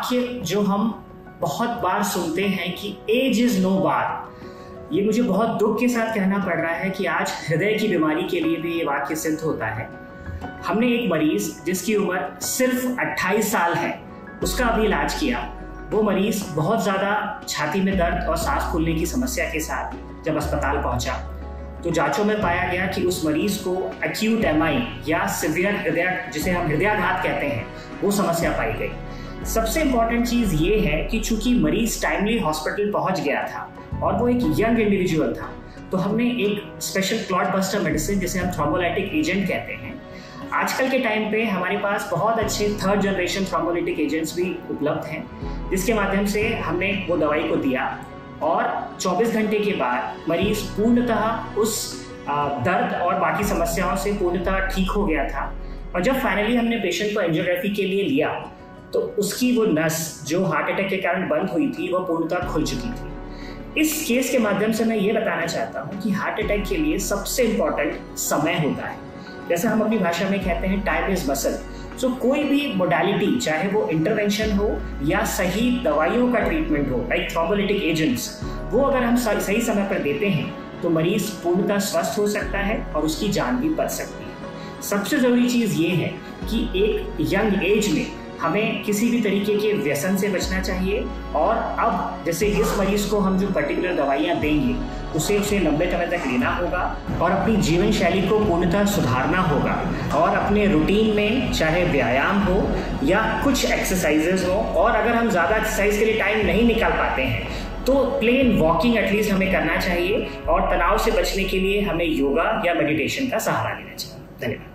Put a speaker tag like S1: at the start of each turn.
S1: वाक्य जो हम बहुत बार सुनते हैं कि एज इज नो बार, ये मुझे बहुत दुख के साथ कहना पड़ रहा है कि आज हृदय की बीमारी के लिए भी ये वाक्य सिद्ध होता है। हमने एक मरीज जिसकी उम्र सिर्फ 28 साल है, उसका अभी इलाज किया। वो मरीज बहुत ज़्यादा छाती में दर्द और सांस फूलने की समस्या के साथ जब अस्पताल पहुंचा तो जांचों में पाया गया कि उस मरीज को एक्यूट एमआई या सिवियर हृदय, जिसे हम हृदयाघात कहते हैं, वो समस्या पाई गई। सबसे इंपॉर्टेंट चीज़ ये है कि चूंकि मरीज टाइमली हॉस्पिटल पहुंच गया था और वो एक यंग इंडिविजुअल था, तो हमने एक स्पेशल क्लॉट बस्टर मेडिसिन, जिसे हम थ्रोम्बोलाइटिक एजेंट कहते हैं, आजकल के टाइम पे हमारे पास बहुत अच्छे थर्ड जनरेशन थ्रोम्बोलाइटिक एजेंट्स भी उपलब्ध हैं, जिसके माध्यम से हमने वो दवाई को दिया और 24 घंटे के बाद मरीज पूर्णतः उस दर्द और बाकी समस्याओं से पूर्णतः ठीक हो गया था। और जब फाइनली हमने पेशेंट को एंजियोग्राफी के लिए लिया तो उसकी वो नस जो हार्ट अटैक के कारण बंद हुई थी वो पूर्णतः खुल चुकी थी। इस केस के माध्यम से मैं ये बताना चाहता हूँ कि हार्ट अटैक के लिए सबसे इम्पोर्टेंट समय होता है। जैसे हम अपनी भाषा में कहते हैं टाइम इज मसल। सो कोई भी मोडालिटी, चाहे वो इंटरवेंशन हो या सही दवाइयों का ट्रीटमेंट हो, लाइक थ्रोम्बोलाइटिक एजेंट्स, वो अगर हम सही समय पर देते हैं तो मरीज पूर्णतः स्वस्थ हो सकता है और उसकी जान भी बच सकती है। सबसे जरूरी चीज़ ये है कि एक यंग एज में हमें किसी भी तरीके के व्यसन से बचना चाहिए और अब जैसे इस मरीज को हम जो पर्टिकुलर दवाइयाँ देंगे उसे लंबे समय तक लेना होगा और अपनी जीवन शैली को पूर्णतः सुधारना होगा और अपने रूटीन में चाहे व्यायाम हो या कुछ एक्सरसाइजेज हो, और अगर हम ज़्यादा एक्सरसाइज के लिए टाइम नहीं निकाल पाते हैं तो प्लेन वॉकिंग एटलीस्ट हमें करना चाहिए और तनाव से बचने के लिए हमें योगा या मेडिटेशन का सहारा लेना चाहिए। धन्यवाद।